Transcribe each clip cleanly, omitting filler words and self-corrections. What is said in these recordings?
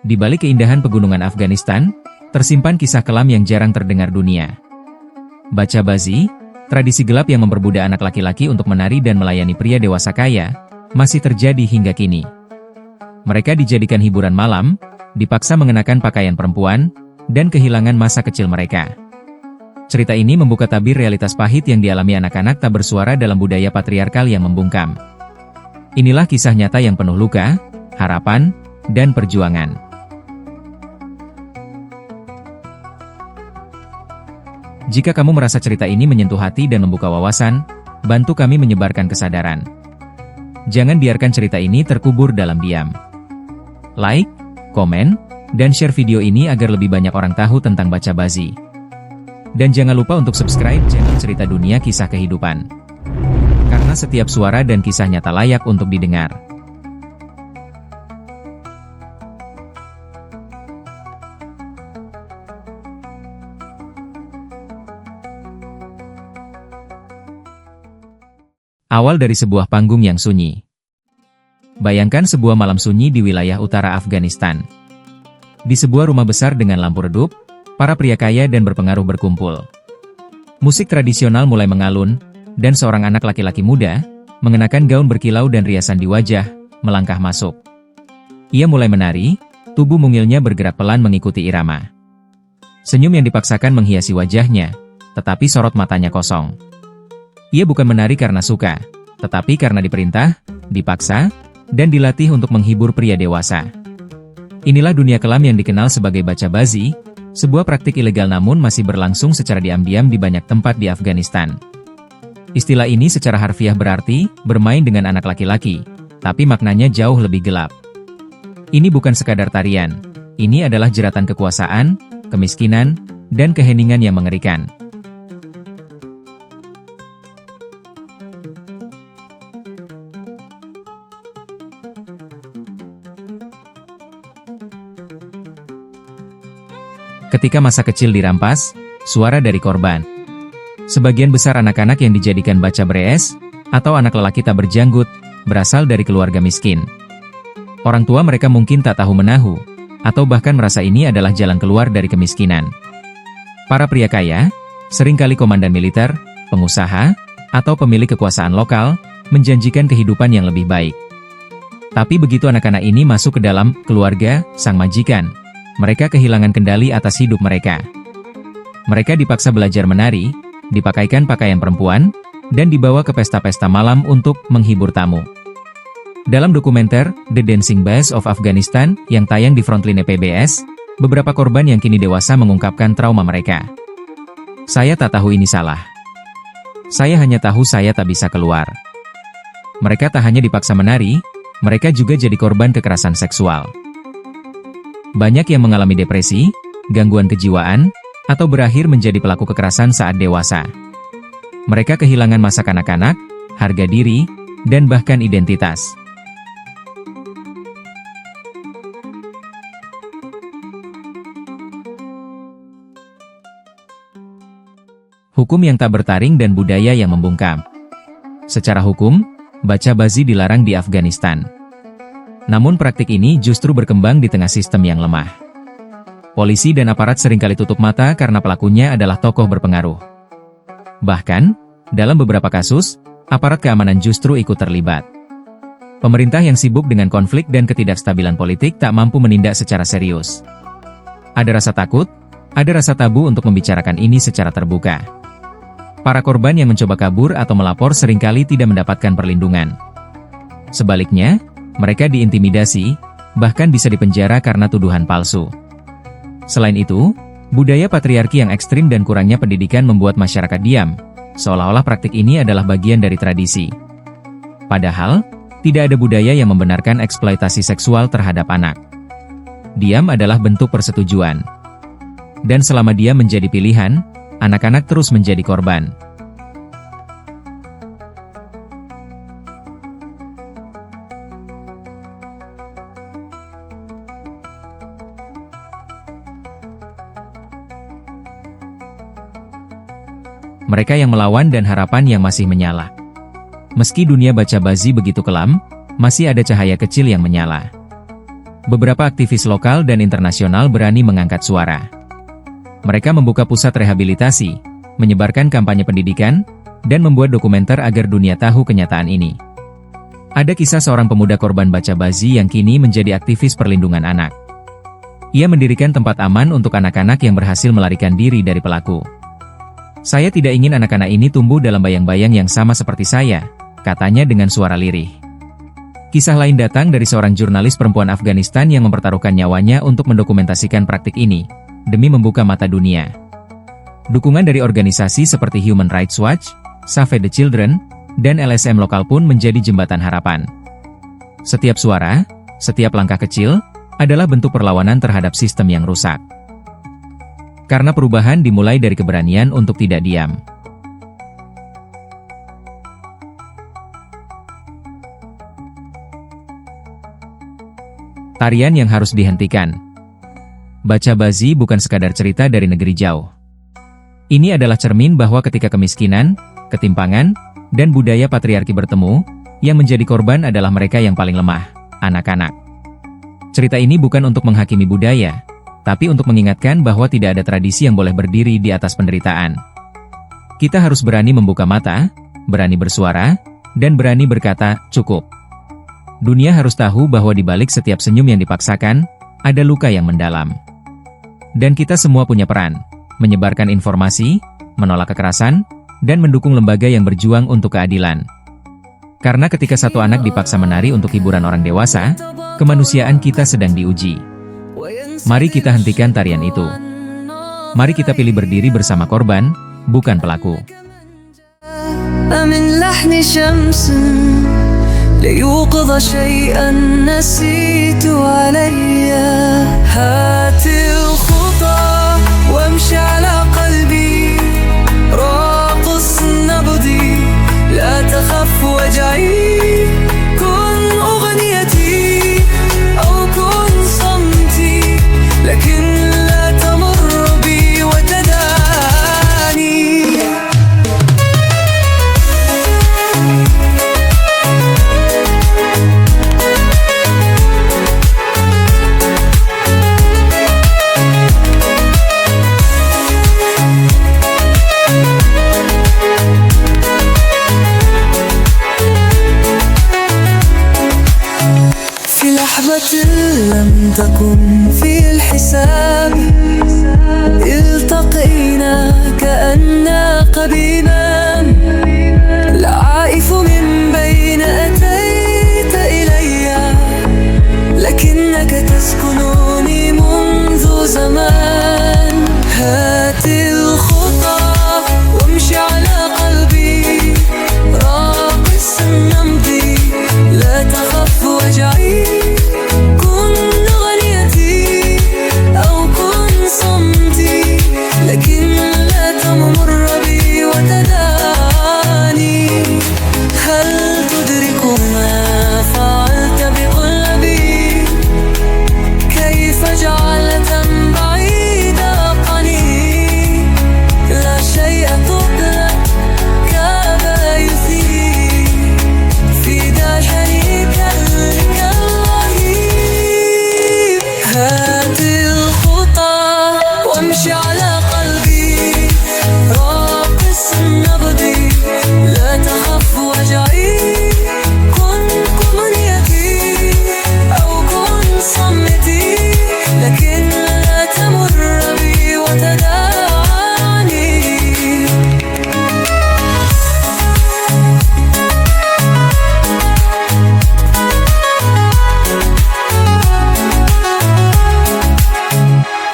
Di balik keindahan pegunungan Afghanistan, tersimpan kisah kelam yang jarang terdengar dunia. Baca bazi, tradisi gelap yang memperbudak anak laki-laki untuk menari dan melayani pria dewasa kaya, masih terjadi hingga kini. Mereka dijadikan hiburan malam, dipaksa mengenakan pakaian perempuan, dan kehilangan masa kecil mereka. Cerita ini membuka tabir realitas pahit yang dialami anak-anak tak bersuara dalam budaya patriarkal yang membungkam. Inilah kisah nyata yang penuh luka, harapan, dan perjuangan. Jika kamu merasa cerita ini menyentuh hati dan membuka wawasan, bantu kami menyebarkan kesadaran. Jangan biarkan cerita ini terkubur dalam diam. Like, komen, dan share video ini agar lebih banyak orang tahu tentang Baca Bazi. Dan jangan lupa untuk subscribe channel Cerita Dunia Kisah Kehidupan. Karena setiap suara dan kisah nyata layak untuk didengar. Awal dari sebuah panggung yang sunyi. Bayangkan sebuah malam sunyi di wilayah utara Afghanistan. Di sebuah rumah besar dengan lampu redup, para pria kaya dan berpengaruh berkumpul. Musik tradisional mulai mengalun, dan seorang anak laki-laki muda, mengenakan gaun berkilau dan riasan di wajah, melangkah masuk. Ia mulai menari, tubuh mungilnya bergerak pelan mengikuti irama. Senyum yang dipaksakan menghiasi wajahnya, tetapi sorot matanya kosong. Ia bukan menari karena suka, tetapi karena diperintah, dipaksa, dan dilatih untuk menghibur pria dewasa. Inilah dunia kelam yang dikenal sebagai Baca Bazi, sebuah praktik ilegal namun masih berlangsung secara diam-diam di banyak tempat di Afghanistan. Istilah ini secara harfiah berarti, bermain dengan anak laki-laki, tapi maknanya jauh lebih gelap. Ini bukan sekadar tarian, ini adalah jeratan kekuasaan, kemiskinan, dan keheningan yang mengerikan. Ketika masa kecil dirampas, suara dari korban. Sebagian besar anak-anak yang dijadikan baca beres, atau anak lelaki tak berjanggut, berasal dari keluarga miskin. Orang tua mereka mungkin tak tahu menahu, atau bahkan merasa ini adalah jalan keluar dari kemiskinan. Para pria kaya, seringkali komandan militer, pengusaha, atau pemilik kekuasaan lokal, menjanjikan kehidupan yang lebih baik. Tapi begitu anak-anak ini masuk ke dalam keluarga sang majikan, mereka kehilangan kendali atas hidup mereka. Mereka dipaksa belajar menari, dipakaikan pakaian perempuan, dan dibawa ke pesta-pesta malam untuk menghibur tamu. Dalam dokumenter The Dancing Bass of Afghanistan yang tayang di Frontline PBS, beberapa korban yang kini dewasa mengungkapkan trauma mereka. Saya tak tahu ini salah. Saya hanya tahu saya tak bisa keluar. Mereka tak hanya dipaksa menari, mereka juga jadi korban kekerasan seksual. Banyak yang mengalami depresi, gangguan kejiwaan, atau berakhir menjadi pelaku kekerasan saat dewasa. Mereka kehilangan masa kanak-kanak, harga diri, dan bahkan identitas. Hukum yang tak bertaring dan budaya yang membungkam. Secara hukum, Baca Bazi dilarang di Afghanistan. Namun praktik ini justru berkembang di tengah sistem yang lemah. Polisi dan aparat seringkali tutup mata karena pelakunya adalah tokoh berpengaruh. Bahkan, dalam beberapa kasus, aparat keamanan justru ikut terlibat. Pemerintah yang sibuk dengan konflik dan ketidakstabilan politik tak mampu menindak secara serius. Ada rasa takut, ada rasa tabu untuk membicarakan ini secara terbuka. Para korban yang mencoba kabur atau melapor seringkali tidak mendapatkan perlindungan. Sebaliknya, mereka diintimidasi, bahkan bisa dipenjara karena tuduhan palsu. Selain itu, budaya patriarki yang ekstrim dan kurangnya pendidikan membuat masyarakat diam, seolah-olah praktik ini adalah bagian dari tradisi. Padahal, tidak ada budaya yang membenarkan eksploitasi seksual terhadap anak. Diam adalah bentuk persetujuan. Dan selama dia menjadi pilihan, anak-anak terus menjadi korban. Mereka yang melawan dan harapan yang masih menyala. Meski dunia Baca Bazi begitu kelam, masih ada cahaya kecil yang menyala. Beberapa aktivis lokal dan internasional berani mengangkat suara. Mereka membuka pusat rehabilitasi, menyebarkan kampanye pendidikan, dan membuat dokumenter agar dunia tahu kenyataan ini. Ada kisah seorang pemuda korban baca bazi yang kini menjadi aktivis perlindungan anak. Ia mendirikan tempat aman untuk anak-anak yang berhasil melarikan diri dari pelaku. "Saya tidak ingin anak-anak ini tumbuh dalam bayang-bayang yang sama seperti saya," katanya dengan suara lirih. Kisah lain datang dari seorang jurnalis perempuan Afghanistan yang mempertaruhkan nyawanya untuk mendokumentasikan praktik ini, demi membuka mata dunia. Dukungan dari organisasi seperti Human Rights Watch, Save the Children, dan LSM lokal pun menjadi jembatan harapan. Setiap suara, setiap langkah kecil, adalah bentuk perlawanan terhadap sistem yang rusak. Karena perubahan dimulai dari keberanian untuk tidak diam. Tarian yang harus dihentikan. Baca bazi bukan sekadar cerita dari negeri jauh. Ini adalah cermin bahwa ketika kemiskinan, ketimpangan, dan budaya patriarki bertemu, yang menjadi korban adalah mereka yang paling lemah, anak-anak. Cerita ini bukan untuk menghakimi budaya, tapi untuk mengingatkan bahwa tidak ada tradisi yang boleh berdiri di atas penderitaan. Kita harus berani membuka mata, berani bersuara, dan berani berkata, "Cukup." Dunia harus tahu bahwa di balik setiap senyum yang dipaksakan, ada luka yang mendalam. Dan kita semua punya peran, menyebarkan informasi, menolak kekerasan, dan mendukung lembaga yang berjuang untuk keadilan. Karena ketika satu anak dipaksa menari untuk hiburan orang dewasa, kemanusiaan kita sedang diuji. Mari kita hentikan tarian itu. Mari kita pilih berdiri bersama korban, bukan pelaku. ليوقظ شيئا نسيت علي هات الخطى وامشي على قلبي راقص نبضي لا تخف وجعي كن أغنيتي أو كن صمتي لكن لا تمر بي وتداني لم تكن في الحساب التقينا كأننا قبيلا العائف من بين أتيت إلي لكنك تسكنني منذ زمان هات الخطى وامشي على قلبي راقص نمضي لا تخف وجعي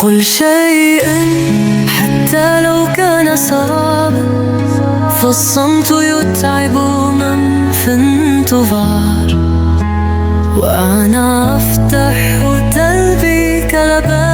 قل شيئا حتى لو كان سرابا فالصمت يتعب من في انتظار وأنا أفتح دربي كالباب